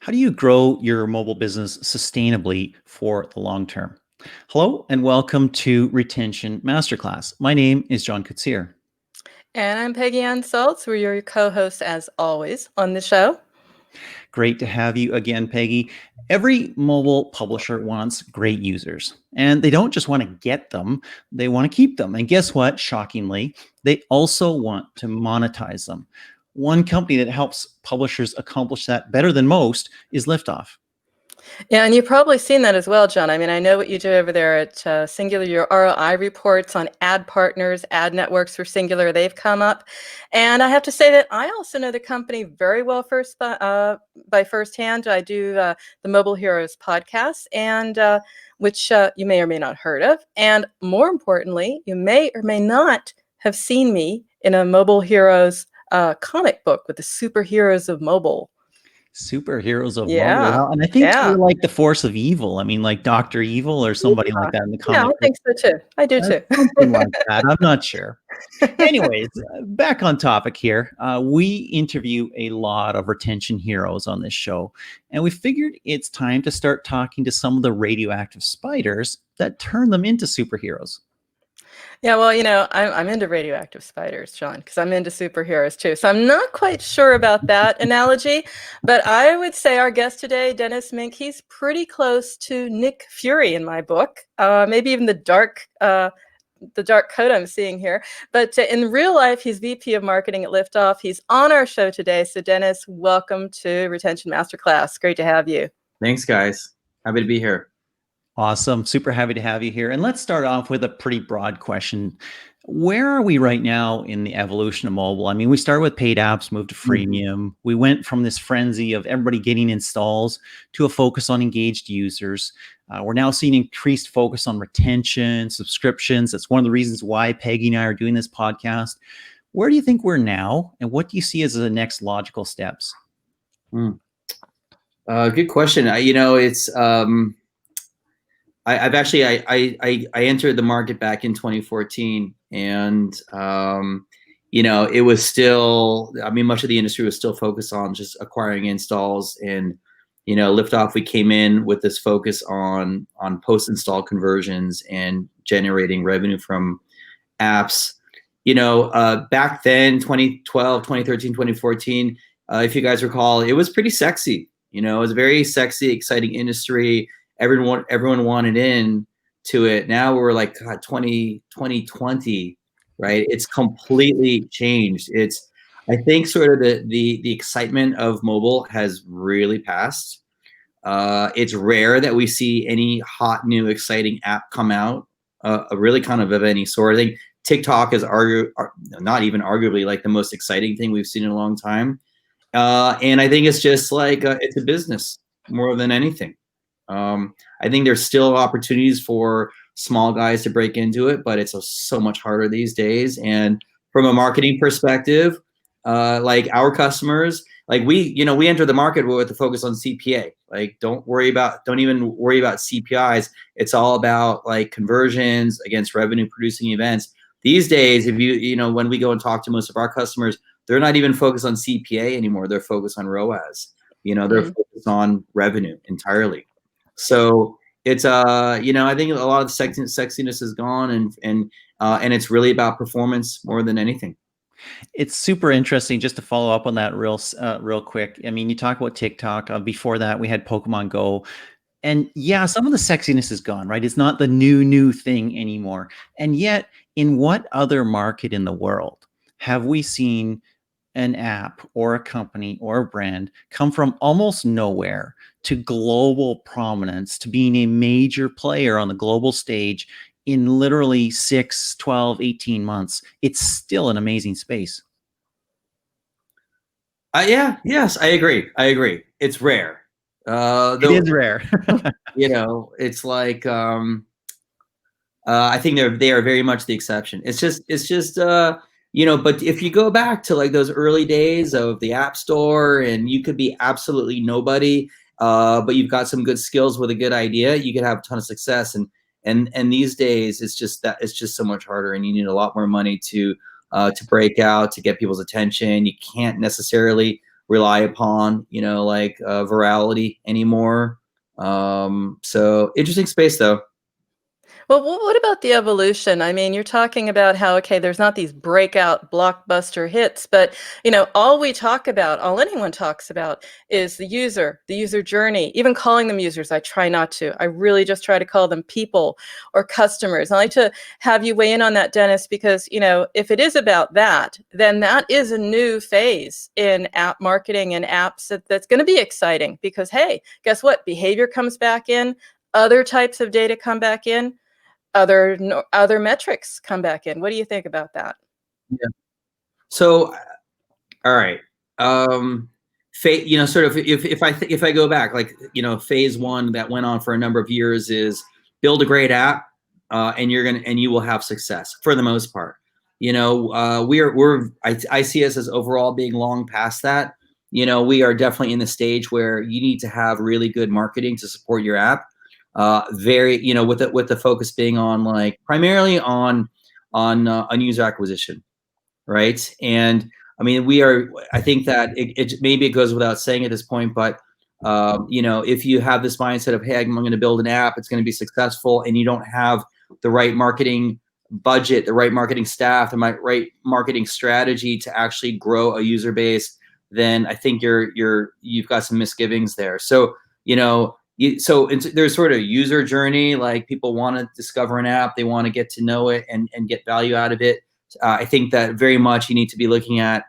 How do you grow your mobile business sustainably for the long term? Hello, and welcome to Retention Masterclass. My name is John Koetsier. And I'm Peggy Salz. We're your co-hosts as always on the show. Great to have you again, Peggy. Every mobile publisher wants great users, and they don't just want to get them, they want to keep them. And guess what? Shockingly, they also want to monetize them. One company that helps publishers accomplish that better than most is Liftoff. Yeah, and you've probably seen that as well, John. I mean, I know what you do over there at Singular. Your ROI reports on ad partners, ad networks for Singular, they've come up. And I have to say that I also know the company very well by firsthand. I do the Mobile Heroes podcast, and which you may or may not heard of. And more importantly, you may or may not have seen me in a Mobile Heroes comic book with the superheroes of mobile. Superheroes of mobile. Yeah, And I think yeah. we're like the force of evil. I mean, like Dr. Evil or somebody like that in the Yeah, comic I book. think so too. I do too. Something like that. I'm not sure. Anyways, back on topic here. We interview a lot of retention heroes on this show, and we figured it's time to start talking to some of the radioactive spiders that turn them into superheroes. Yeah, well, I'm into radioactive spiders, John, because I'm into superheroes too. So I'm not quite sure about that analogy, but I would say our guest today, Dennis Mink, he's pretty close to Nick Fury in my book. Maybe even the dark coat I'm seeing here. But in real life, he's VP of Marketing at Liftoff. He's on our show today. So Dennis, welcome to Retention Masterclass. Great to have you. Thanks, guys. Happy to be here. Awesome. Super happy to have you here. And let's start off with a pretty broad question. Where are we right now in the evolution of mobile? I mean, we started with paid apps, moved to freemium. We went from this frenzy of everybody getting installs to a focus on engaged users. We're now seeing increased focus on retention, subscriptions. That's one of the reasons why Peggy and I are doing this podcast. Where do you think we're now? And what do you see as the next logical steps? Good question. It's I've actually I entered the market back in 2014, and it was still, I mean, much of the industry was still focused on just acquiring installs, and Liftoff, we came in with this focus on post-install conversions and generating revenue from apps. Back then, 2012, 2013, 2014, if you guys recall, it was pretty sexy. It was a very sexy, exciting industry. Everyone wanted in to it. Now we're like, God, 2020, right? It's completely changed. I think sort of the excitement of mobile has really passed. It's rare that we see any hot, new, exciting app come out, really kind of any sort. I think TikTok is not even arguably like the most exciting thing we've seen in a long time. And I think it's just like, it's a business more than anything. I think there's still opportunities for small guys to break into it, but it's so much harder these days. And from a marketing perspective, like our customers, like we enter the market with the focus on CPA. Like, don't even worry about CPIs. It's all about like conversions against revenue producing events. These days, if when we go and talk to most of our customers, they're not even focused on CPA anymore. They're focused on ROAS. They're focused on revenue entirely. So it's I think a lot of the sexiness is gone, and it's really about performance more than anything. It's super interesting. Just to follow up on that real quick. I mean, you talk about TikTok. Before that, we had Pokemon Go. And yeah, some of the sexiness is gone, right? It's not the new thing anymore. And yet, in what other market in the world have we seen an app or a company or a brand come from almost nowhere to global prominence, to being a major player on the global stage in literally 6, 12, 18 months? It's still an amazing space. Yes, I agree. It's rare. It is rare. It's like, I think they are very much the exception. It's just but if you go back to like those early days of the App Store, and you could be absolutely nobody, but you've got some good skills with a good idea, you could have a ton of success. And these days, it's just so much harder, and you need a lot more money to break out, to get people's attention. You can't necessarily rely upon, like virality anymore. So interesting space though. Well, what about the evolution? I mean, you're talking about how, okay, there's not these breakout blockbuster hits, but all we talk about, all anyone talks about is the user journey. Even calling them users, I try not to. I really just try to call them people or customers. I like to have you weigh in on that, Dennis, because, if it is about that, then that is a new phase in app marketing and apps that's going to be exciting because, hey, guess what? Behavior comes back in, other types of data come back in, other metrics come back in. What do you think about that? Yeah. So, all right. Sort of if I go back, like, phase one that went on for a number of years is build a great app, and you will have success for the most part. I see us as overall being long past that. We are definitely in the stage where you need to have really good marketing to support your app. With the focus being on like primarily on user acquisition, right? And I mean, I think that it maybe it goes without saying at this point, but if you have this mindset of, hey, I'm going to build an app, it's going to be successful, and you don't have the right marketing budget, the right marketing staff, the right marketing strategy to actually grow a user base, then I think you've got some misgivings there. So there's sort of user journey, like people want to discover an app, they want to get to know it and get value out of it. I think that very much you need to be looking at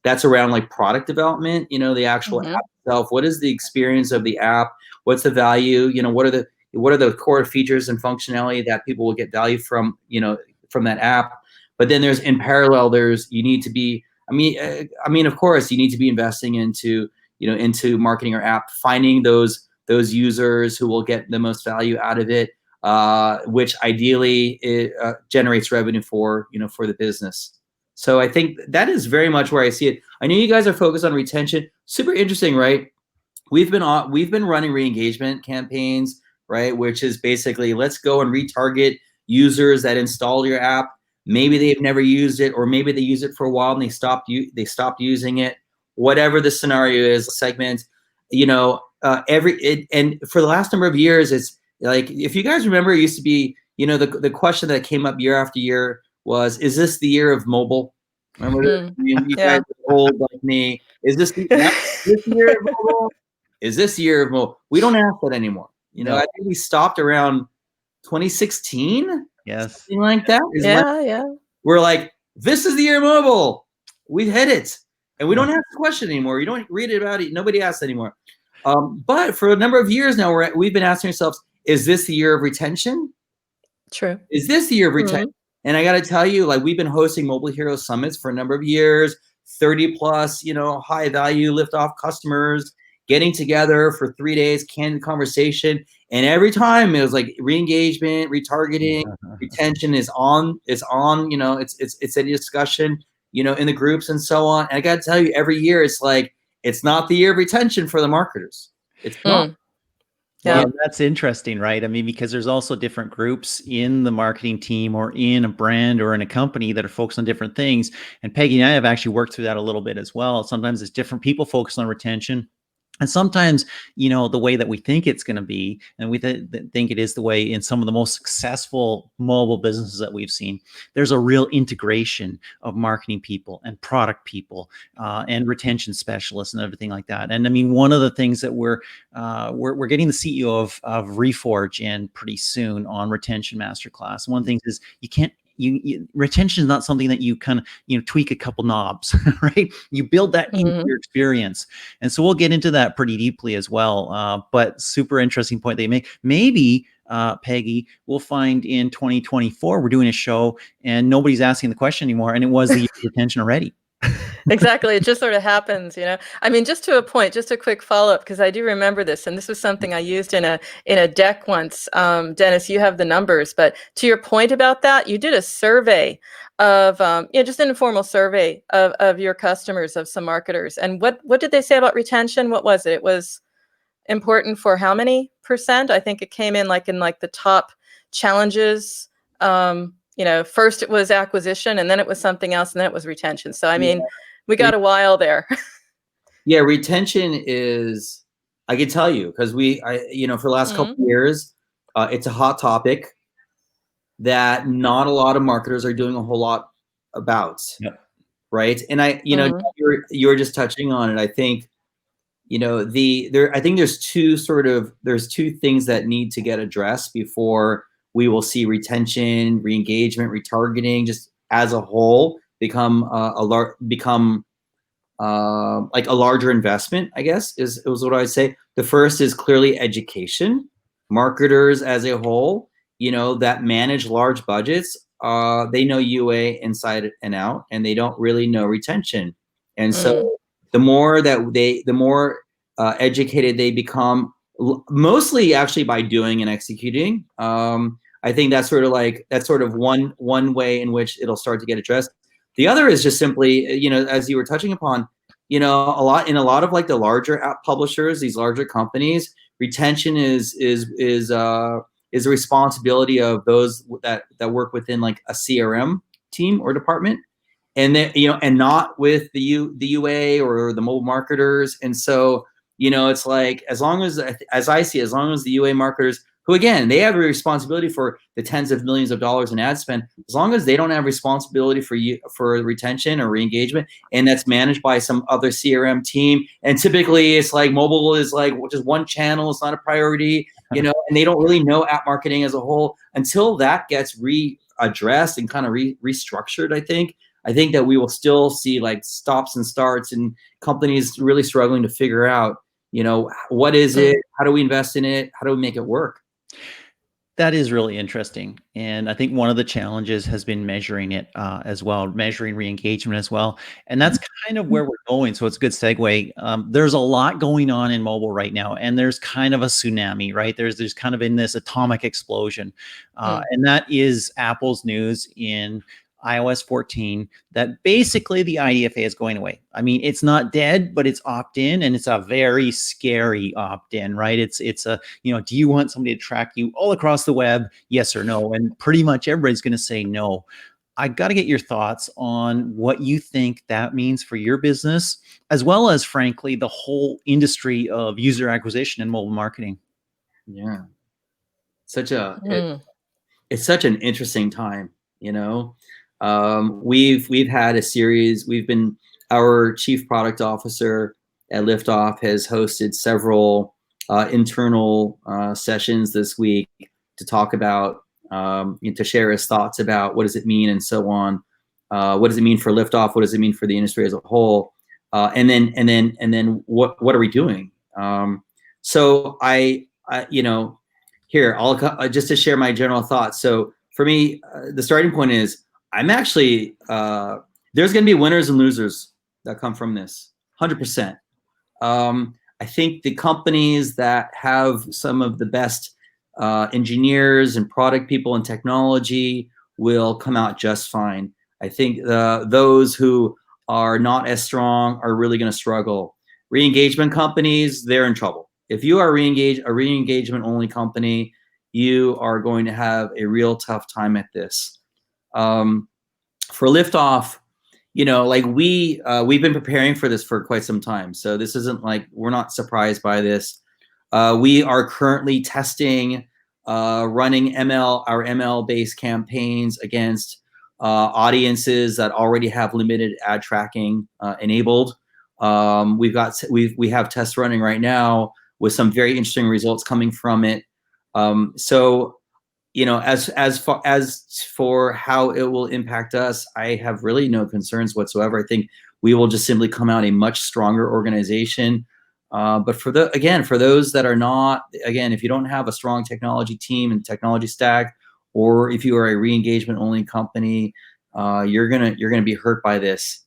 that's around like product development, the actual app itself. What is the experience of the app? What's the value? What are the core features and functionality that people will get value from, from that app? But then in parallel, you need to be, of course, you need to be investing into marketing your app, finding those users who will get the most value out of it, which ideally generates revenue for the business. So I think that is very much where I see it. I know you guys are focused on retention. Super interesting, right? We've been running re-engagement campaigns, right? Which is basically, let's go and retarget users that install your app. Maybe they've never used it, or maybe they use it for a while and they stopped using it. Whatever the scenario is, segment, and for the last number of years, it's like, if you guys remember, it used to be, the question that came up year after year was, is this the year of mobile? Remember, you guys are old like me. Is this the year of mobile? Is this the year of mobile? We don't ask that anymore. I think we stopped around 2016. Yes. Something like that. Yeah. We're like, this is the year of mobile. We hit it. And we don't ask the question anymore. You don't read about it. Nobody asks anymore. But for a number of years now, we've been asking ourselves, is this the year of retention? True. Is this the year of retention? And I got to tell you, like, we've been hosting Mobile Hero Summits for a number of years, 30 plus, high value Liftoff customers getting together for 3 days, candid conversation. And every time it was like re-engagement, retargeting, retention is on, it's a discussion, in the groups and so on. And I got to tell you, every year it's like, it's not the year of retention for the marketers. It's not. Yeah, that's interesting, right? I mean, because there's also different groups in the marketing team or in a brand or in a company that are focused on different things. And Peggy and I have actually worked through that a little bit as well. Sometimes it's different people focused on retention. And sometimes, the way that we think it's going to be, and we think it is the way in some of the most successful mobile businesses that we've seen, there's a real integration of marketing people and product people and retention specialists and everything like that. And I mean, one of the things that we're getting the CEO of Reforge in pretty soon on Retention Masterclass. One of the things is you can't. Retention is not something that you kind of tweak a couple knobs, right? You build that into your experience. And so we'll get into that pretty deeply as well. But super interesting point they make. Maybe Peggy, we'll find in 2024, we're doing a show and nobody's asking the question anymore. And it was the year of retention already. Exactly. It just sort of happens, I mean, just to a point, just a quick follow-up, because I do remember this, and this was something I used in a deck once. Dennis, you have the numbers, but to your point about that, you did a survey of, just an informal survey of your customers, of some marketers. And what did they say about retention? What was it? It was important for how many percent? I think it came in like the top challenges. First it was acquisition, and then it was something else, and then it was retention. So, I mean, we got a while there. Yeah, retention is, I can tell you, because for the last couple of years, it's a hot topic that not a lot of marketers are doing a whole lot about, right? And you were just touching on it. I think, I think there's two things that need to get addressed before we will see retention, reengagement, retargeting, just as a whole become like a larger investment, I guess is what I'd say. The first is clearly education. Marketers as a whole, that manage large budgets, they know UA inside and out, and they don't really know retention. And so the more educated they become, mostly actually by doing and executing. I think that's sort of one way in which it'll start to get addressed. The other is just simply, as you were touching upon, a lot of like the larger app publishers, these larger companies, retention is the responsibility of those that work within like a CRM team or department, and then and not with the UA or the mobile marketers. And so it's like, as long as the UA marketers, who again, they have a responsibility for the tens of millions of dollars in ad spend, as long as they don't have responsibility for retention or re-engagement, and that's managed by some other CRM team, and typically it's like mobile is like just one channel, it's not a priority, and they don't really know app marketing as a whole, until that gets readdressed and kind of restructured. I think that we will still see like stops and starts and companies really struggling to figure out, what is it? How do we invest in it? How do we make it work? That is really interesting. And I think one of the challenges has been measuring it as well, measuring re-engagement as well. And that's kind of where we're going. So it's a good segue. There's a lot going on in mobile right now, and there's kind of a tsunami, right? There's kind of in this atomic explosion. And that is Apple's news in iOS 14 that basically the IDFA is going away. I mean, it's not dead, but it's opt-in, and it's a very scary opt-in, right? It's a, do you want somebody to track you all across the web? Yes or no? And pretty much everybody's going to say no. I got to get your thoughts on what you think that means for your business, as well as, frankly, the whole industry of user acquisition and mobile marketing. Yeah. It's such an interesting time, We've had a series. Our chief product officer at Liftoff has hosted several internal sessions this week to talk about, to share his thoughts about what does it mean and so on. What does it mean for Liftoff? What does it mean for the industry as a whole? And then what are we doing? So here, I'll just to share my general thoughts. So for me, the starting point is, I'm actually, there's going to be winners and losers that come from this, 100%. I think the companies that have some of the best engineers and product people and technology will come out just fine. I think those who are not as strong are really going to struggle. Re-engagement companies, they're in trouble. If you are a re-engagement only company, you are going to have a real tough time at this. For Liftoff, like we've been preparing for this for quite some time. So this isn't like, we're not surprised by this. We are currently testing, running our ML-based campaigns against audiences that already have limited ad tracking enabled. We have tests running right now with some very interesting results coming from it. So as for how it will impact us, I have really no concerns whatsoever. I think we will just simply come out a much stronger organization. But for those that are not, again, if you don't have a strong technology team and technology stack, or if you are a re-engagement only company, you're gonna be hurt by this.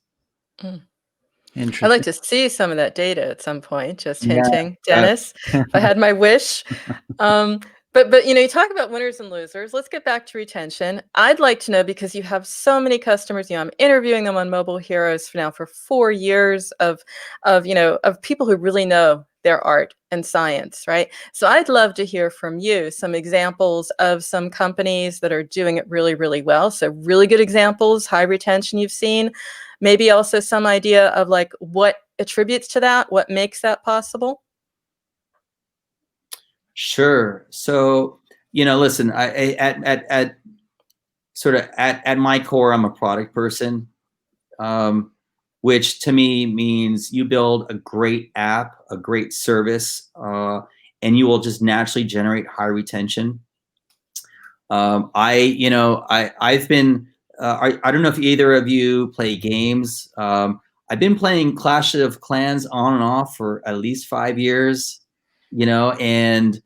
I'd like to see some of that data at some point, just hinting, Dennis, if I had my wish. But you talk about winners and losers. Let's get back to retention. I'd like to know, because you have so many customers, I'm interviewing them on Mobile Heroes for 4 years of people who really know their art and science, right? So I'd love to hear from you some examples of some companies that are doing it really, really well. So really good examples, high retention you've seen, maybe also some idea of like what attributes to that, what makes that possible. Sure. So, listen, at sort of at my core, I'm a product person, which to me means you build a great app, a great service, and you will just naturally generate high retention. I've been, I don't know if either of you play games. I've been playing Clash of Clans on and off for at least 5 years, and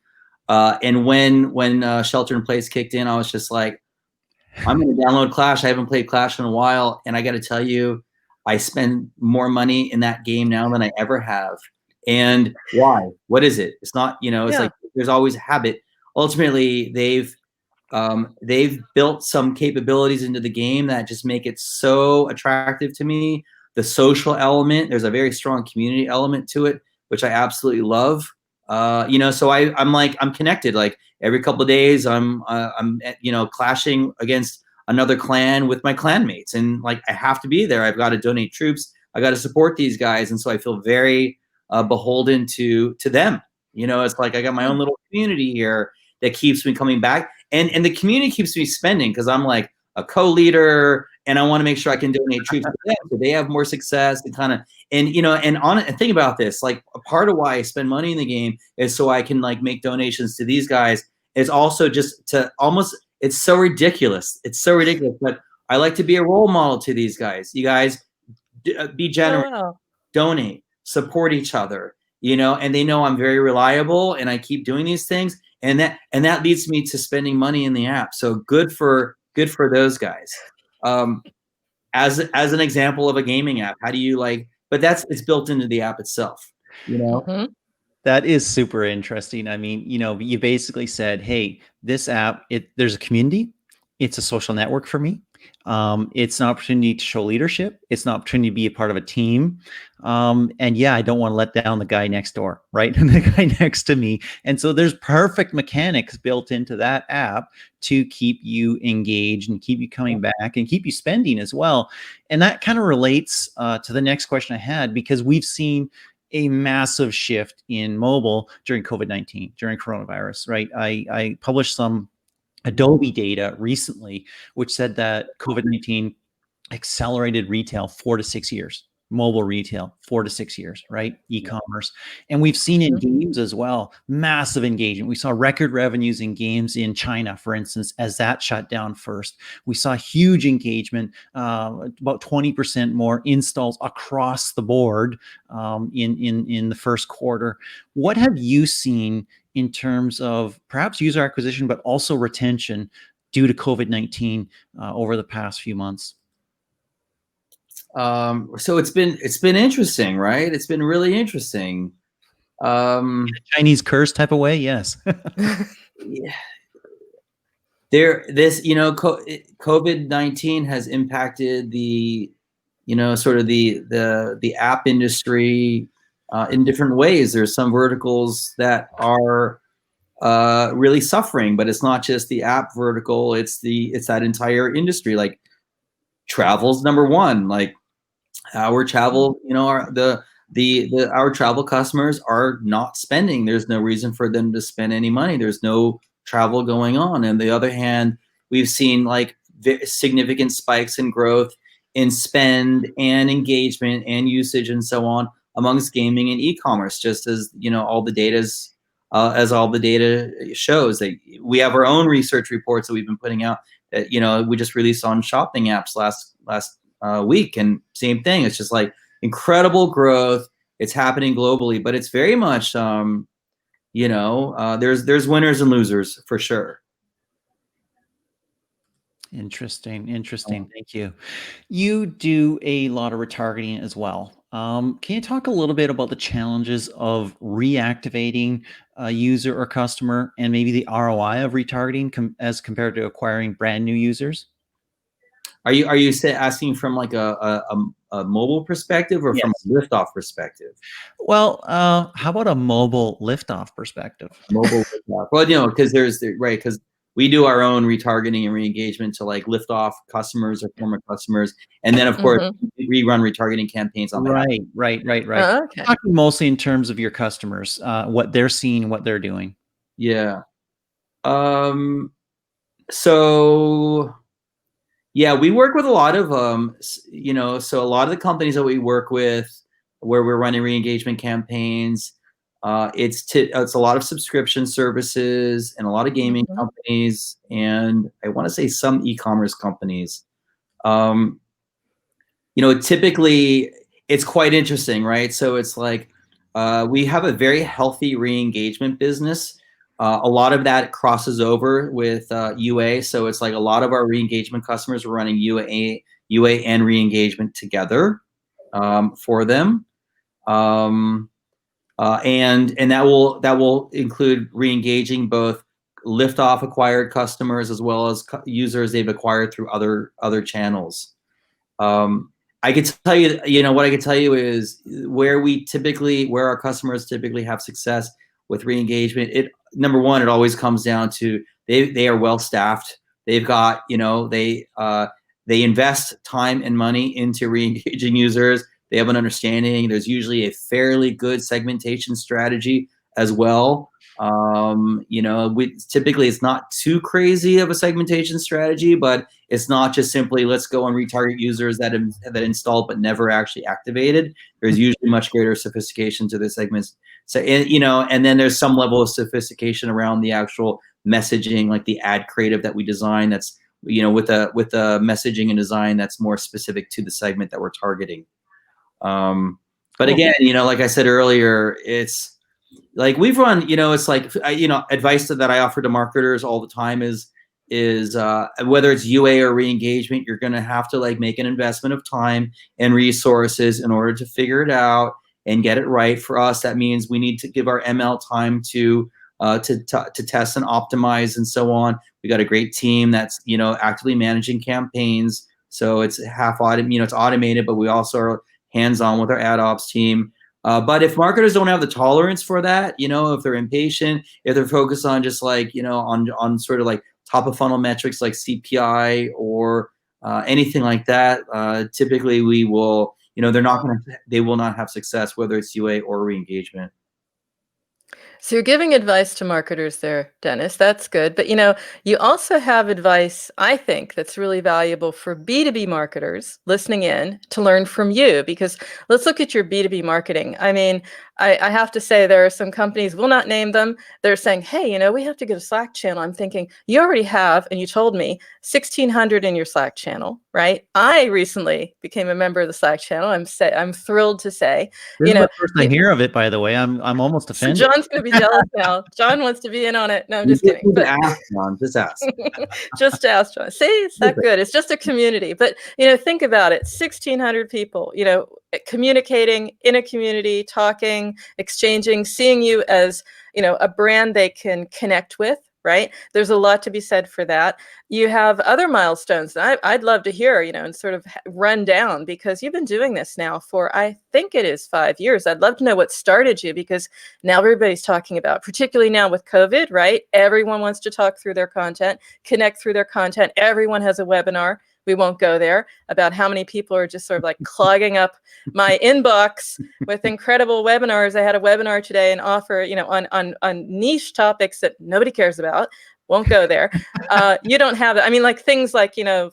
when Shelter in Place kicked in, I was just like, I'm going to download Clash. I haven't played Clash in a while, and I got to tell you, I spend more money in that game now than I ever have. And why? What is it? It's not, it's Yeah. like there's always a habit. Ultimately, they've built some capabilities into the game that just make it so attractive to me. The social element, there's a very strong community element to it, which I absolutely love. So I'm connected. Like every couple of days, I'm clashing against another clan with my clanmates, and like I have to be there. I've got to donate troops. I got to support these guys, and so I feel very beholden to them. It's like I got my own little community here that keeps me coming back, and the community keeps me spending because I'm like a co-leader, and I want to make sure I can donate troops to them so they have more success and kind of and think about this. Like a part of why I spend money in the game is so I can like make donations to these guys. It's also just to almost. It's so ridiculous. It's so ridiculous, but I like to be a role model to these guys. You guys be generous, Oh, wow. donate, support each other, and they know I'm very reliable and I keep doing these things. And that leads me to spending money in the app. So good for those guys. As an example of a gaming app, how do you but it's built into the app itself, Mhm. That is super interesting. I mean, you basically said, hey, this app, there's a community. It's a social network for me. It's an opportunity to show leadership. It's an opportunity to be a part of a team. And yeah, I don't want to let down the guy next door, right? And the guy next to me. And so there's perfect mechanics built into that app to keep you engaged and keep you coming back and keep you spending as well. And that kind of relates to the next question I had, because we've seen a massive shift in mobile during COVID-19, during coronavirus, right? I published some Adobe data recently, which said that COVID-19 accelerated retail 4 to 6 years, mobile retail 4 to 6 years, right? E-commerce. And we've seen in games as well, massive engagement. We saw record revenues in games in China, for instance, as that shut down first. We saw huge engagement, about 20% more installs across the board in the first quarter. What have you seen in terms of perhaps user acquisition, but also retention due to COVID-19 over the past few months? So it's been interesting, right? It's been really interesting. Chinese curse type of way, yes. Yeah. COVID-19 has impacted the sort of the app industry in different ways. There's some verticals that are really suffering, but it's not just the app vertical. It's that entire industry. Like travel's number one. Like our travel, our travel customers are not spending. There's no reason for them to spend any money. There's no travel going on. And the other hand, we've seen like significant spikes in growth in spend and engagement and usage and so on amongst gaming and e-commerce, just as all the data shows. That we have our own research reports that we've been putting out that we just released on shopping apps last week, and same thing. It's just like incredible growth. It's happening globally, but it's very much there's winners and losers for sure. Interesting. Thank you. You do a lot of retargeting as well. Can you talk a little bit about the challenges of reactivating a user or customer, and maybe the ROI of retargeting as compared to acquiring brand new users? Are you asking from like a mobile perspective or from Yes. a Liftoff perspective? Well, how about a mobile liftoff perspective? Mobile Liftoff. Well, you know, because because we do our own retargeting and reengagement to like Liftoff customers or former customers, and then of course we run retargeting campaigns on behalf. Right. Oh, okay. Talking mostly in terms of your customers, what they're seeing, what they're doing. Yeah. So yeah, we work with a lot of you know, so a lot of the companies that we work with where we're running re-engagement campaigns, it's a lot of subscription services and a lot of gaming companies, and I want to say some e-commerce companies. You know, typically it's quite interesting, right? So it's like we have a very healthy re-engagement business. A lot of that crosses over with UA. So it's like a lot of our re-engagement customers are running UA and re-engagement together for them. And that will include re-engaging both Liftoff acquired customers as well as users they've acquired through other channels. I can tell you, you know, what I can tell you is where our customers typically have success with re-engagement. Number one, it always comes down to they are well staffed. They've got, you know, they invest time and money into re-engaging users. They have an understanding. There's usually a fairly good segmentation strategy as well. You know, typically it's not too crazy of a segmentation strategy, but it's not just simply let's go and retarget users that installed but never actually activated. There's usually much greater sophistication to the segments. So, you know, and then there's some level of sophistication around the actual messaging, like the ad creative that we design. That's, you know, with a messaging and design that's more specific to the segment that we're targeting. But again, you know, like I said earlier, it's like we've run, you know, it's like, you know, advice that I offer to marketers all the time is whether it's UA or re-engagement, you're going to have to like make an investment of time and resources in order to figure it out and get it right. For us, that means we need to give our ML time to test and optimize and so on. We got a great team that's, you know, actively managing campaigns. So it's half automated, you know, it's automated, but we also are hands-on with our ad ops team. But if marketers don't have the tolerance for that, you know, if they're impatient, if they're focused on just like, you know, on sort of like top of funnel metrics like CPI or anything like that, typically we will, you know, they will not have success, whether it's UA or re-engagement. So you're giving advice to marketers there, Dennis. That's good. But you know, you also have advice, I think, that's really valuable for B2B marketers listening in to learn from you. Because let's look at your B2B marketing. I mean, I have to say there are some companies, we'll not name them, they're saying, hey, you know, we have to get a Slack channel. I'm thinking, you already have, and you told me, 1,600 in your Slack channel, right? I recently became a member of the Slack channel. I'm thrilled to say, This you is know, the first I hear of it, by the way. I'm almost so offended. John's going to be jealous now. John wants to be in on it. No, I'm You just kidding. need to But ask, John. Just ask. just ask John. See, it's that good. It's just a community. But, you know, think about it. 1,600 people, you know, communicating in a community, talking, exchanging, seeing you as, you know, a brand they can connect with, right? There's a lot to be said for that. You have other milestones that I'd love to hear, you know, and sort of run down, because you've been doing this now for, I think it is 5 years. I'd love to know what started you, because now everybody's talking about, particularly now with COVID, right? Everyone wants to talk through their content, connect through their content. Everyone has a webinar. We won't go there, about how many people are just sort of like clogging up my inbox with incredible webinars. I had a webinar today and offer, you know, on niche topics that nobody cares about. Won't go there. You don't have it. I mean, like things like, you know,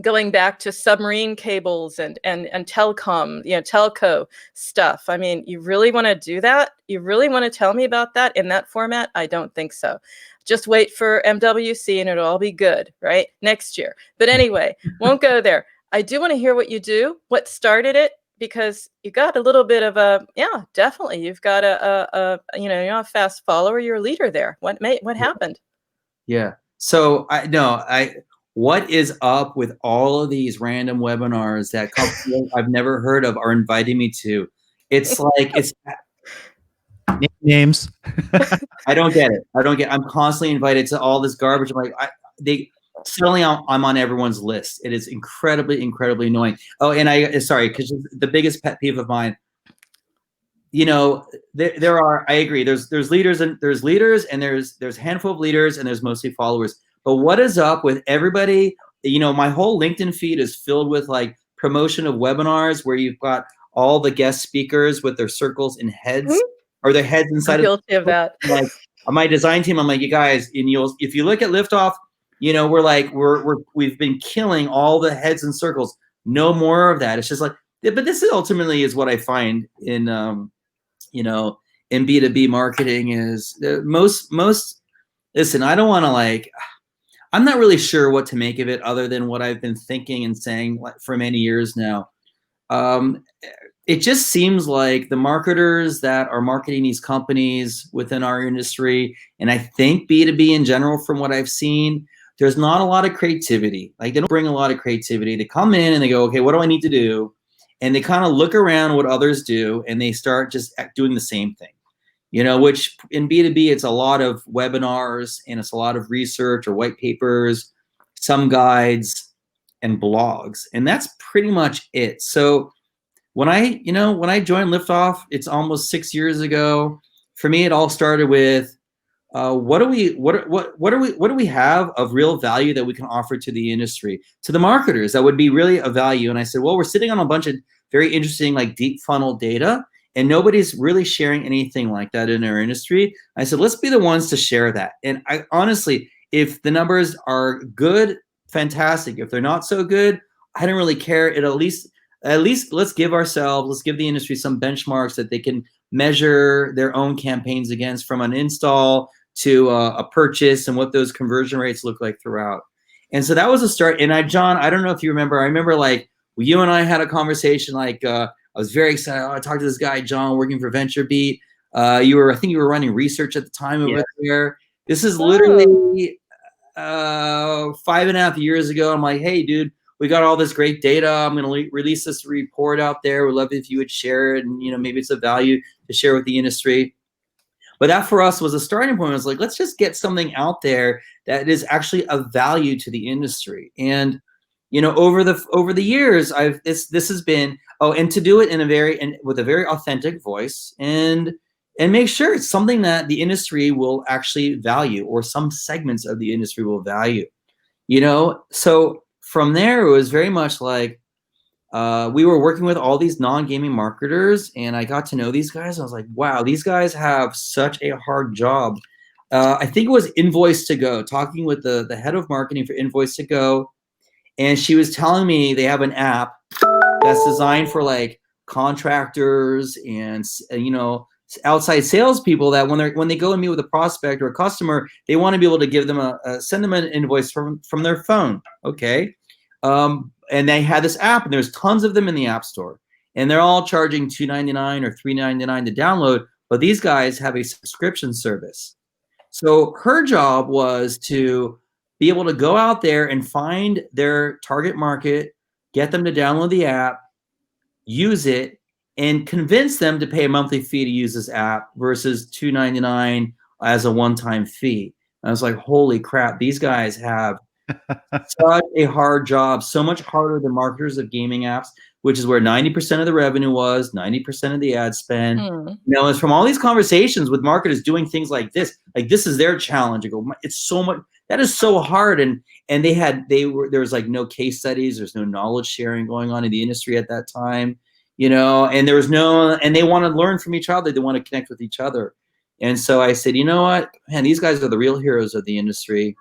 going back to submarine cables and telecom, you know, telco stuff. I mean, you really want to do that? You really want to tell me about that in that format? I don't think so. Just wait for MWC and it'll all be good, right? Next year. But anyway, won't go there. I do want to hear what you do, what started it, because you got a little bit of a, yeah, definitely. You've got a you know, you're not a fast follower, you're a leader there. What happened? Yeah. So what is up with all of these random webinars that companies I've never heard of are inviting me to? It's like, Names. I don't get it. I'm constantly invited to all this garbage. I'm like, suddenly I'm on everyone's list. It is incredibly, incredibly annoying. Oh, and sorry, because the biggest pet peeve of mine, you know, there are, I agree, there's leaders and there's a handful of leaders and there's mostly followers. But what is up with everybody? You know, my whole LinkedIn feed is filled with like promotion of webinars where you've got all the guest speakers with their circles and heads, or their heads I'm inside guilty of that. like my design team, I'm like, you guys, and if you look at Liftoff, you know, we've been killing all the heads and circles. No more of that. It's just like, but this ultimately is what I find in you know, in B2B marketing is most listen, I don't want to like, I'm not really sure what to make of it other than what I've been thinking and saying for many years now. It just seems like the marketers that are marketing these companies within our industry, and I think B2B in general, from what I've seen, there's not a lot of creativity. Like they don't bring a lot of creativity. They come in and they go, okay, what do I need to do? And they kind of look around what others do and they start just doing the same thing, you know, which in B2B, it's a lot of webinars and it's a lot of research or white papers, some guides and blogs. And that's pretty much it. So when I joined Liftoff, it's almost 6 years ago. For me, it all started with what do we have of real value that we can offer to the industry, to the marketers that would be really of value? And I said, well, we're sitting on a bunch of very interesting, like deep funnel data, and nobody's really sharing anything like that in our industry. I said, let's be the ones to share that. And I honestly, if the numbers are good, fantastic. If they're not so good, I don't really care. At least let's give the industry some benchmarks that they can measure their own campaigns against, from an install to a purchase, and what those conversion rates look like throughout. And so that was a start. And John, I don't know if you remember, I remember like you and I had a conversation, like I was very excited. I talked to this guy, John, working for VentureBeat. I think you were running research at the time over there. This is literally 5.5 years ago. I'm like, hey, dude, we got all this great data. I'm going to release this report out there. We'd love it if you would share it. And, you know, maybe it's a value to share with the industry. But that for us was a starting point. I was like, let's just get something out there that is actually of value to the industry. And, you know, over the years, this has been, and to do it with a very authentic voice, and make sure it's something that the industry will actually value, or some segments of the industry will value, you know? So from there, it was very much like, we were working with all these non-gaming marketers, and I got to know these guys. I was like, wow, these guys have such a hard job. I think it was Invoice to Go, talking with the head of marketing for Invoice to Go. And she was telling me they have an app that's designed for like contractors and, you know, outside salespeople, that when they go and meet with a prospect or a customer, they want to be able to give them send them an invoice from their phone. Okay. And they had this app, and there's tons of them in the App Store, and they're all charging $2.99 or $3.99 to download. But these guys have a subscription service. So her job was to be able to go out there and find their target market, get them to download the app, use it, and convince them to pay a monthly fee to use this app versus $2.99 as a one-time fee. And I was like, holy crap, these guys have such a hard job, so much harder than marketers of gaming apps, which is where 90% of the revenue was, 90% of the ad spend. You know, it's from all these conversations with marketers doing things like this is their challenge. I go, it's so much, that is so hard. And there was like no case studies, there's no knowledge sharing going on in the industry at that time, you know, and they want to learn from each other, they want to connect with each other. And so I said, you know what, man, these guys are the real heroes of the industry.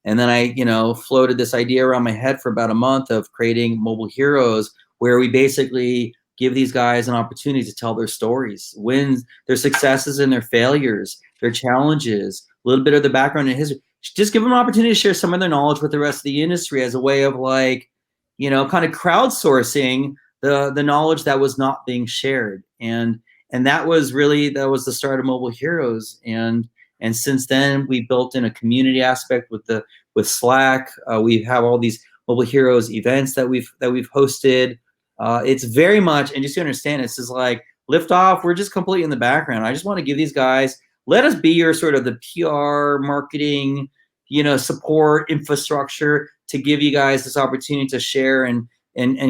And then I, you know, floated this idea around my head for about a month of creating Mobile Heroes, where we basically give these guys an opportunity to tell their stories, wins, their successes and their failures, their challenges, a little bit of the background and history. Just give them an opportunity to share some of their knowledge with the rest of the industry as a way of, like, you know, kind of crowdsourcing the knowledge that was not being shared. And that was the start of Mobile Heroes. And since then, we built in a community aspect with Slack. We have all these Mobile Heroes events that we've hosted. It's very much, and just to understand, it's just like Liftoff, we're just completely in the background. I just want to give these guys, let us be your sort of the PR marketing, support infrastructure to give you guys this opportunity to share and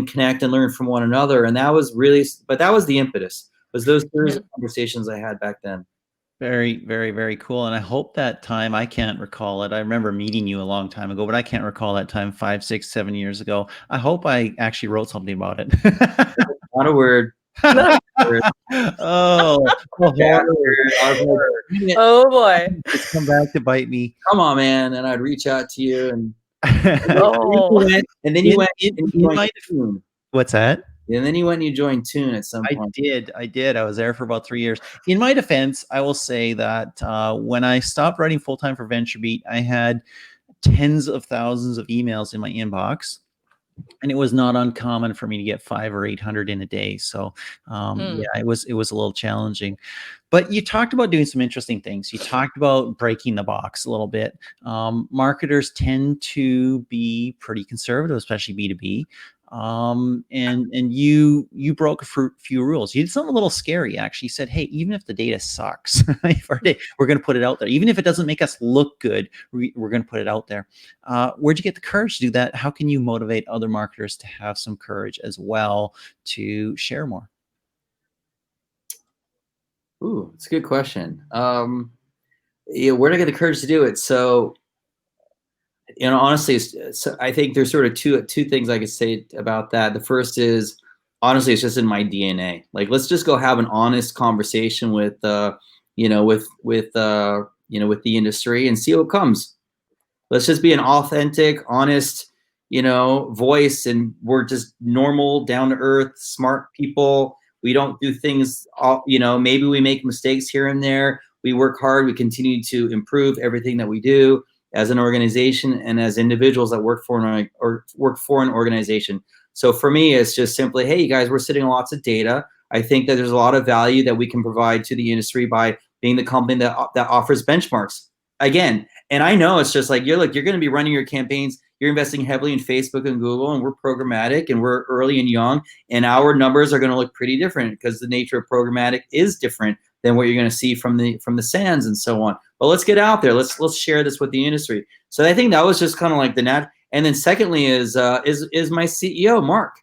connect and learn from one another. And that was the impetus, was those series of conversations I had back then. Very, very, very cool. And I hope that time, I can't recall it. I remember meeting you a long time ago, but I can't recall that time 5, 6, 7 years ago. I hope I actually wrote something about it. Not a word. Oh, oh boy. It's come back to bite me. Come on, man. And I'd reach out to you and and then you went What's that? And then you went and you joined Tune at some point. I did. I was there for about 3 years. In my defense, I will say that when I stopped writing full-time for VentureBeat, I had tens of thousands of emails in my inbox. And it was not uncommon for me to get 500 or 800 in a day. So yeah, it was a little challenging. But you talked about doing some interesting things. You talked about breaking the box a little bit. Marketers tend to be pretty conservative, especially B2B. And you broke a few rules. You did something a little scary, actually. You said, hey, even if the data sucks, we're going to put it out there. Even if it doesn't make us look good, we're going to put it out there. Where'd you get the courage to do that? How can you motivate other marketers to have some courage as well to share more? Ooh, it's a good question. Where did I get the courage to do it? So, honestly, so I think there's sort of two things I could say about that. The first is, honestly, it's just in my DNA. Like, let's just go have an honest conversation with the industry and see what comes. Let's just be an authentic, honest, voice, and we're just normal, down to earth, smart people. We don't do things, maybe we make mistakes here and there. We work hard. We continue to improve everything that we do as an organization and as individuals that work for an organization. So for me, it's just simply, hey, you guys, we're sitting on lots of data. I think that there's a lot of value that we can provide to the industry by being the company that offers benchmarks. Again, and I know it's just like, you're going to be running your campaigns. You're investing heavily in Facebook and Google, and we're programmatic and we're early and young, and our numbers are going to look pretty different because the nature of programmatic is different than what you're going to see from the sands and so on. But let's get out there. Let's share this with the industry. So I think that was just kind of like the net. And then secondly is my CEO, Mark.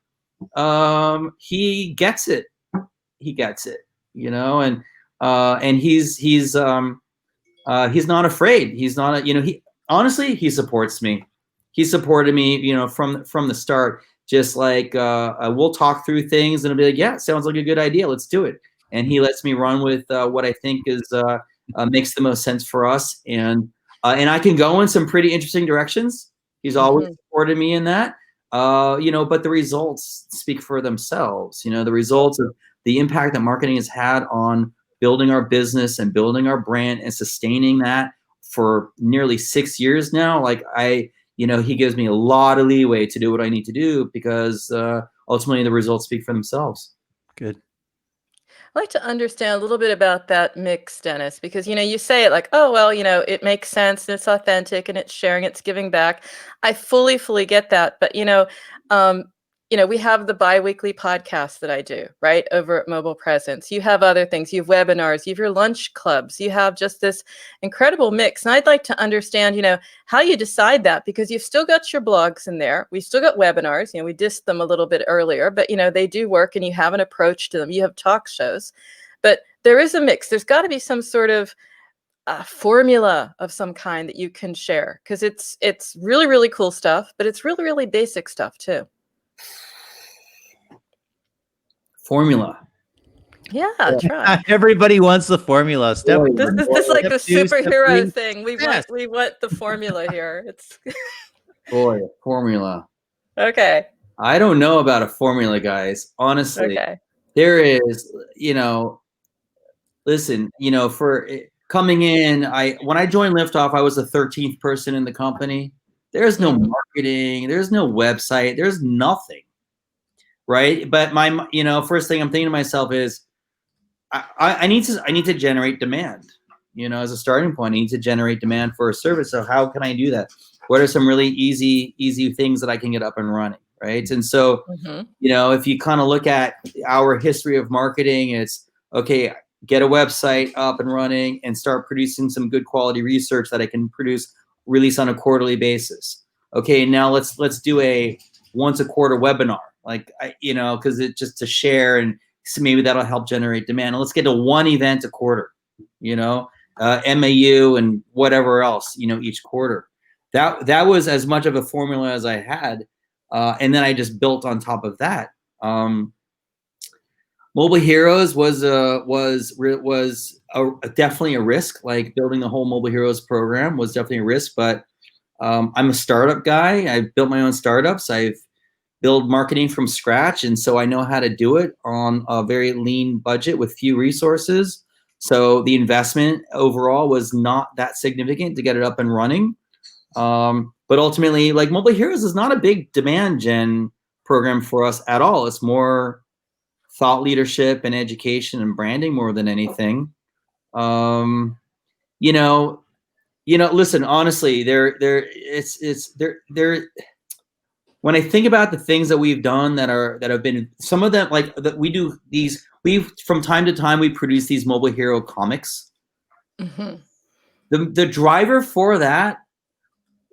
He gets it. He gets it. And he's not afraid. He's not he supports me. He supported me, from the start. Just like we'll talk through things and it'll be like, yeah, sounds like a good idea. Let's do it. And he lets me run with what I think is makes the most sense for us. And I can go in some pretty interesting directions. He's always supported me in that. But the results speak for themselves. The results of the impact that marketing has had on building our business and building our brand and sustaining that for nearly 6 years now. Like he gives me a lot of leeway to do what I need to do because ultimately the results speak for themselves. Good. I'd like to understand a little bit about that mix, Dennis, because, you say it like, oh, well, it makes sense and it's authentic and it's sharing, it's giving back. I fully get that. But, we have the bi-weekly podcast that I do, right, over at Mobile Presence. You have other things. You have webinars. You have your lunch clubs. You have just this incredible mix. And I'd like to understand, how you decide that, because you've still got your blogs in there. We've still got webinars. We dissed them a little bit earlier, but, they do work and you have an approach to them. You have talk shows. But there is a mix. There's got to be some sort of formula of some kind that you can share, because it's really, really cool stuff, but it's really, really basic stuff too. Formula. Yeah, try. Everybody wants the formula. This is like the superhero thing. We Yes. want the formula here. It's boy, formula. Okay. I don't know about a formula, guys. Honestly, okay. There is, listen, for coming in, when I joined Liftoff, I was the 13th person in the company. There's no marketing. There's no website. There's nothing. Right. But my, first thing I'm thinking to myself is I need to generate demand, as a starting point. I need to generate demand for a service. So how can I do that? What are some really easy things that I can get up and running? Right. And so, if you kind of look at our history of marketing, it's okay, get a website up and running and start producing some good quality research that I can produce release on a quarterly basis. Okay, now let's do a once a quarter webinar, like because it just to share, and so maybe that'll help generate demand. And let's get to one event a quarter, MAU and whatever else, each quarter. That was as much of a formula as I had, and then I just built on top of that. Mobile Heroes was definitely a risk. Like building the whole Mobile Heroes program was definitely a risk, but I'm a startup guy. I've built my own startups. I've built marketing from scratch, and so I know how to do it on a very lean budget with few resources. So the investment overall was not that significant to get it up and running. But ultimately, like Mobile Heroes is not a big demand gen program for us at all. It's more thought leadership and education and branding more than anything. Listen, honestly, when I think about the things that we've done that have been, some of them, like that we do these, from time to time we produce these Mobile Hero comics. Mm-hmm. The driver for that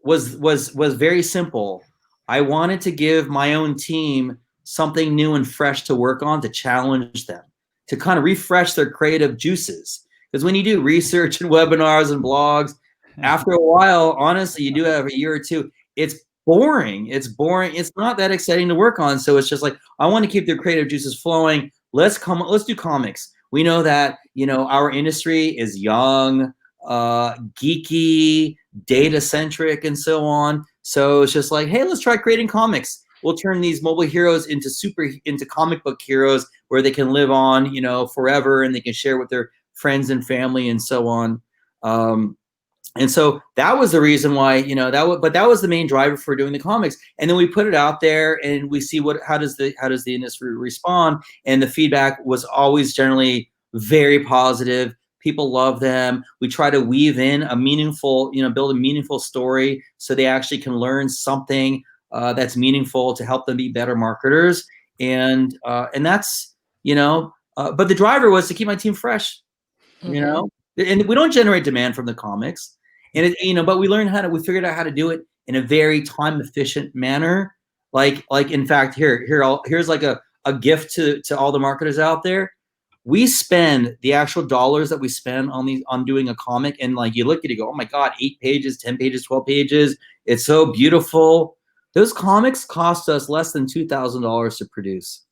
was very simple. I wanted to give my own team something new and fresh to work on, to challenge them, to kind of refresh their creative juices. Because when you do research and webinars and blogs, after a while, honestly, you do have a year or two, it's boring. It's boring. It's not that exciting to work on. So it's just like, I want to keep their creative juices flowing. Let's do comics. We know that, our industry is young, geeky, data centric, and so on. So it's just like, hey, let's try creating comics. We'll turn these Mobile Heroes into comic book heroes where they can live on, forever, and they can share with their friends and family and so on. And so that was the reason why, but that was the main driver for doing the comics. And then we put it out there and we see how does the industry respond? And the feedback was always generally very positive. People love them. We try to weave in a meaningful, build a meaningful story so they actually can learn something that's meaningful to help them be better marketers. And that's, but the driver was to keep my team fresh, and we don't generate demand from the comics. And but we figured out how to do it in a very time efficient manner. Like in fact, here's like a gift to all the marketers out there. We spend the actual dollars that we spend on doing a comic, and like you look at it, you go, oh my God, 8 pages, 10 pages, 12 pages. It's so beautiful. Those comics cost us less than $2,000 to produce.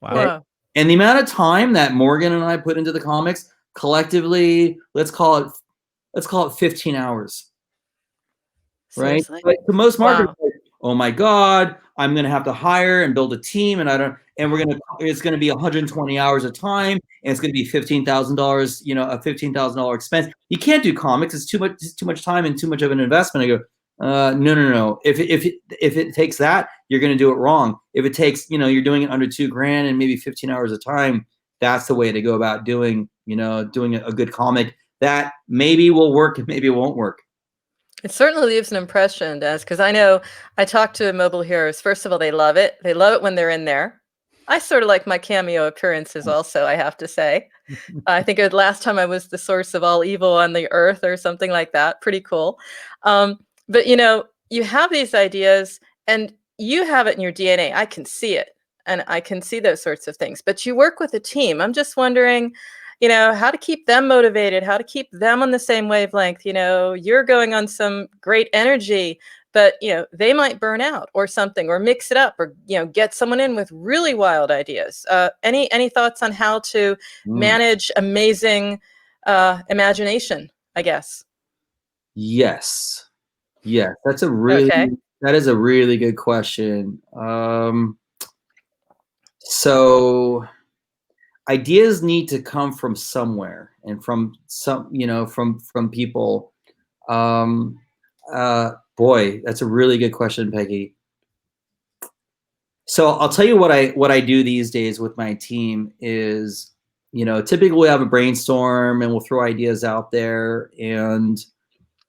Wow. Okay? And the amount of time that Morgan and I put into the comics collectively, let's call it 15 hours. Right? Seriously? But to most marketers, Wow. oh my God, I'm going to have to hire and build a team, and it's going to be 120 hours of time, and it's going to be $15,000, a $15,000 expense. You can't do comics. It's too much time and too much of an investment. I go, no. If it takes that, you're going to do it wrong. If it takes, you're doing it under $2,000 and maybe 15 hours of time, that's the way to go about doing a good comic that maybe will work and maybe it won't work. It certainly leaves an impression, Des, because I know I talk to Mobile Heroes. First of all, they love it. They love it when they're in there. I sort of like my cameo appearances also, I have to say. I think the last time I was the source of all evil on the earth or something like that. Pretty cool. But, you have these ideas and you have it in your DNA. I can see it and I can see those sorts of things. But you work with a team. I'm just wondering, how to keep them motivated, how to keep them on the same wavelength. You're going on some great energy, but, they might burn out or something, or mix it up, or, get someone in with really wild ideas. Any thoughts on how to manage amazing imagination, I guess? Yes. That is a really good question. So ideas need to come from somewhere, and from from people. Boy, that's a really good question, Peggy. So I'll tell you what I do these days with my team is, typically we have a brainstorm and we'll throw ideas out there, and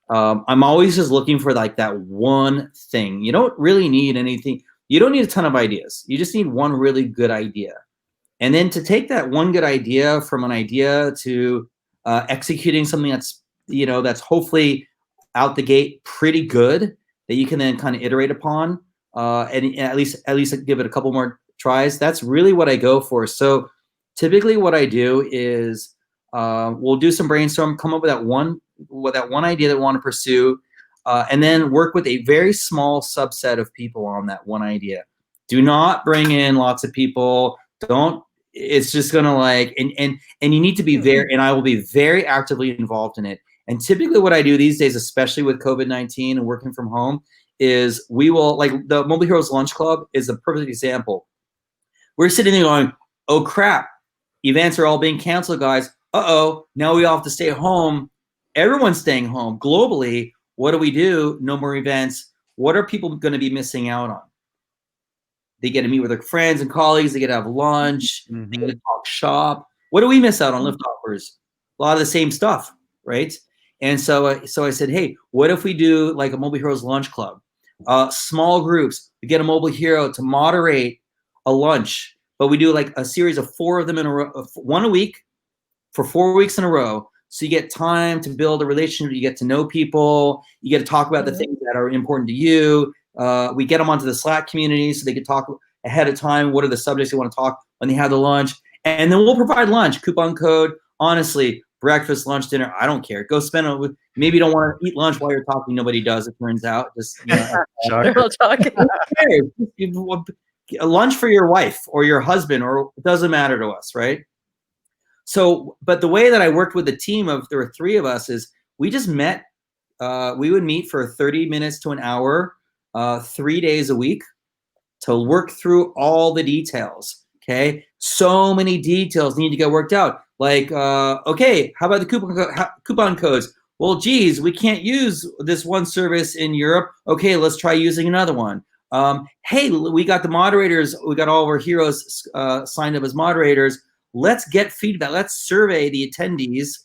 I'm always just looking for like that one thing. You don't really need anything. You don't need a ton of ideas. You just need one really good idea. And then to take that one good idea from an idea to executing something that's hopefully out the gate pretty good that you can then kind of iterate upon, and at least give it a couple more tries. That's really what I go for. So typically what I do is we'll do some brainstorm, come up with that one idea that we want to pursue, and then work with a very small subset of people on that one idea. Do not bring in lots of people. Don't. It's just gonna like, and you need to be very, and I will be very actively involved in it. And typically what I do these days, especially with COVID-19 and working from home, is we will, like the Mobile Heroes Lunch Club is a perfect example. We're sitting there going, oh crap, events are all being canceled, guys. Uh-oh, now we all have to stay home. Everyone's staying home globally. What do we do? No more events. What are people going to be missing out on? They get to meet with their friends and colleagues. They get to have lunch. They get to talk shop. What do we miss out on, Liftoffers? A lot of the same stuff, right? And so I said, hey, what if we do like a Mobile Heroes Lunch Club? Small groups. We get a mobile hero to moderate a lunch, but we do like a series of 4 of them in a row, one a week for 4 weeks in a row. So you get time to build a relationship. You get to know people. You get to talk about the things that are important to you. We get them onto the Slack community so they can talk ahead of time. What are the subjects they want to talk when they have the lunch? And then we'll provide lunch, coupon code. Honestly, breakfast, lunch, dinner, I don't care. Go spend it with, maybe you don't want to eat lunch while you're talking. Nobody does, it turns out. Just, you know, They're all talking. A lunch for your wife or your husband, or it doesn't matter to us, right? So, but the way that I worked with the team of, there were 3 of us, is we just met, we would meet for 30 minutes to an hour, 3 days a week to work through all the details, okay? So many details need to get worked out. Like, okay, how about the coupon codes? Well, geez, we can't use this one service in Europe. Okay, let's try using another one. Hey, we got the moderators, we got all of our heroes signed up as moderators. Let's get feedback. Let's survey the attendees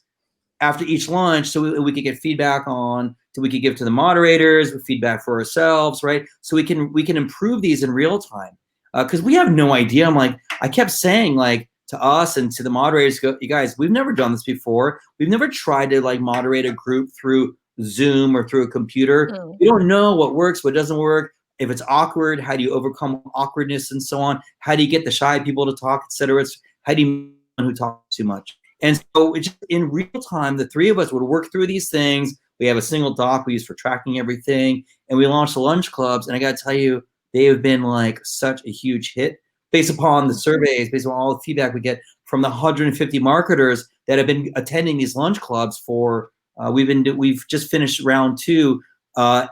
after each lunch so we could get feedback on, so we could give to the moderators with feedback for ourselves, right? So we can improve these in real time. Because we have no idea. I'm like, I kept saying like to us and to the moderators, go, you guys, we've never done this before. We've never tried to like moderate a group through Zoom or through a computer. We don't know what works, what doesn't work. If it's awkward, how do you overcome awkwardness and so on? How do you get the shy people to talk, et cetera? How do you who talk too much? And so it's just in real time, the 3 of us would work through these things. We have a single doc we use for tracking everything, and we launched the lunch clubs. And I got to tell you, they have been like such a huge hit based upon the surveys, based on all the feedback we get from the 150 marketers that have been attending these lunch clubs for. We've just finished round 2,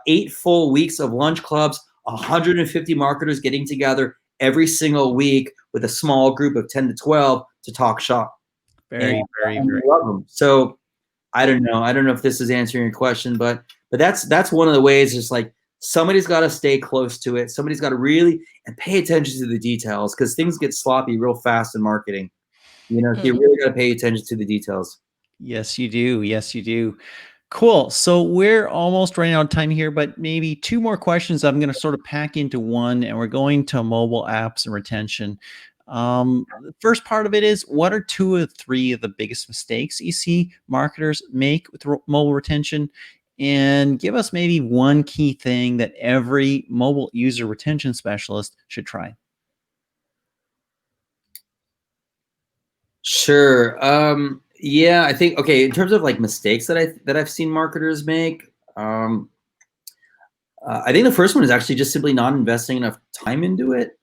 8 full weeks of lunch clubs, 150 marketers getting together every single week with a small group of 10 to 12 to talk shop. Very. Love them. So I don't know. I don't know if this is answering your question, but that's one of the ways. It's like somebody's got to stay close to it. Somebody's got to really and pay attention to the details, because things get sloppy real fast in marketing. You know, you really got to pay attention to the details. Yes, you do. Yes, you do. Cool. So we're almost running out of time here, but maybe 2 more questions I'm going to sort of pack into one, and we're going to mobile apps and retention. The first part of it is, what are 2 or 3 of the biggest mistakes you see marketers make with mobile retention? And give us maybe one key thing that every mobile user retention specialist should try. Sure. Yeah, I think, okay, in terms of like mistakes that I've seen marketers make, I think the first one is actually just simply not investing enough time into it.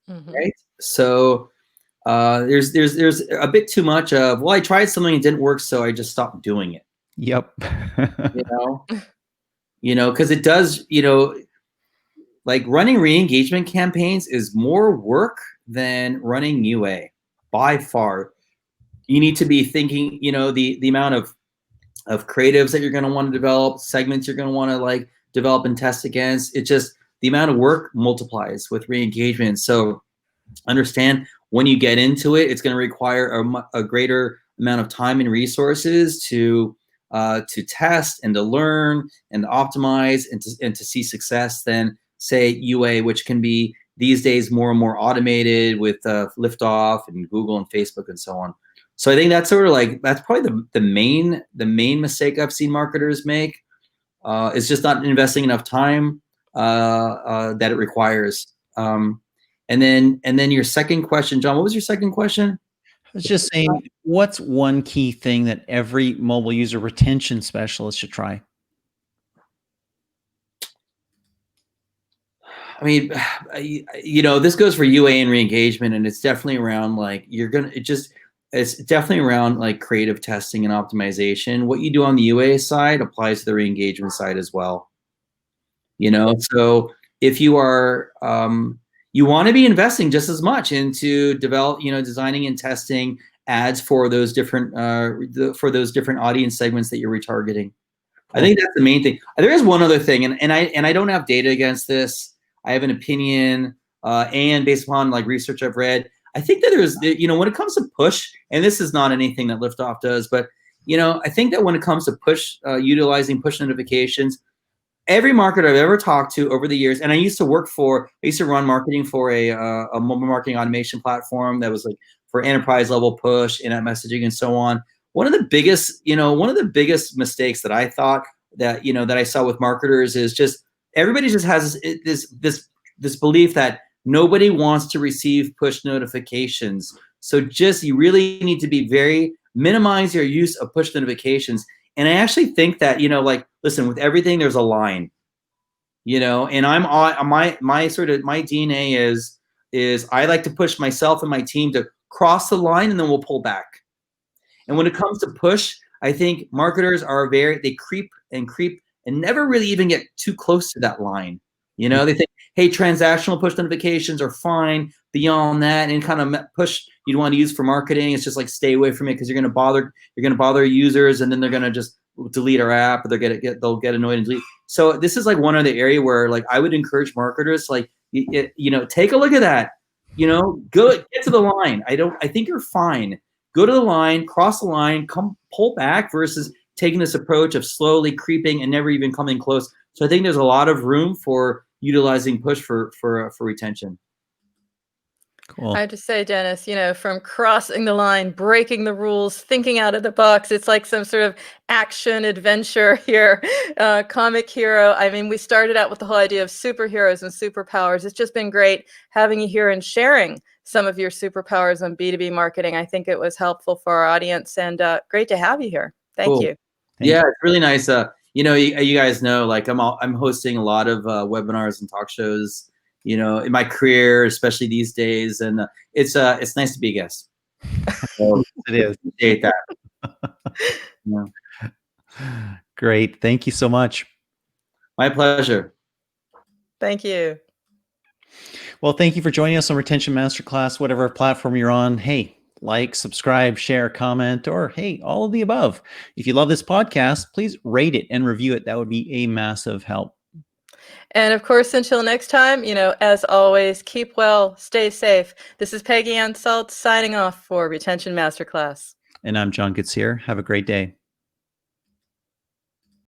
Right? So there's a bit too much of, well, I tried something, it didn't work, so I just stopped doing it. Yep. You know, because it does, you know, like running re-engagement campaigns is more work than running UA by far. You need to be thinking, you know, the amount of creatives that you're going to want to develop, segments you're going to want to like develop and test against. It just, the amount of work multiplies with re-engagement. So understand, when you get into it, it's going to require a greater amount of time and resources to test and to learn and to optimize and to see success than say UA, which can be these days more and more automated with Liftoff and Google and Facebook and so on. So I think that's sort of like, that's probably the main mistake I've seen marketers make. it's just not investing enough time that it requires. And then your second question, John, what was your second question? I was just saying, what's one key thing that every mobile user retention specialist should try? I mean, this goes for UA and re-engagement, and it's definitely around like it's definitely around like creative testing and optimization. What you do on the UA side applies to the re-engagement side as well. So if you are, you want to be investing just as much into designing and testing ads for those different audience segments that you're retargeting. I think that's the main thing. There is one other thing, and I don't have data against this. I have an opinion, and based upon like research I've read, I think that there's, when it comes to push, and this is not anything that Liftoff does, but I think that when it comes to push, utilizing push notifications, every marketer I've ever talked to over the years, and I used to run marketing for a mobile marketing automation platform that was like for enterprise level push, in-app messaging, and so on. One of the biggest mistakes that I thought that I saw with marketers is just everybody just has this belief that nobody wants to receive push notifications. So you really need to minimize your use of push notifications. And I actually think that, listen, with everything, there's a line, and my DNA is I like to push myself and my team to cross the line, and then we'll pull back. And when it comes to push, I think marketers they creep and never really even get too close to that line. They think, hey, transactional push notifications are fine. Beyond that, and kind of push you'd want to use for marketing, it's just like stay away from it because you're going to bother users, and then they're going to just delete our app, or they'll get annoyed and delete. So this is like one other area where like I would encourage marketers, like take a look at that. Go get to the line. I think you're fine. Go to the line, cross the line, come pull back, versus taking this approach of slowly creeping and never even coming close. So I think there's a lot of room for utilizing push for retention. Cool. I have to say, Dennis, from crossing the line, breaking the rules, thinking out of the box, it's like some sort of action adventure here, comic hero. I mean, we started out with the whole idea of superheroes and superpowers. It's just been great having you here and sharing some of your superpowers on B2B marketing. I think it was helpful for our audience, and great to have you here. Thank you. Yeah, it's really nice. You guys know, like I'm hosting a lot of webinars and talk shows, in my career, especially these days, and it's nice to be a guest. So, it is. Appreciate that. Great. Thank you so much. My pleasure. Thank you. Well, thank you for joining us on Retention Masterclass, whatever platform you're on. Hey, like, subscribe, share, comment, or hey, all of the above. If you love this podcast, please rate it and review it. That would be a massive help. And of course, until next time, as always, keep well, stay safe. This is Peggy and Salz signing off for Retention Masterclass. And I'm John Koetsier. Have a great day.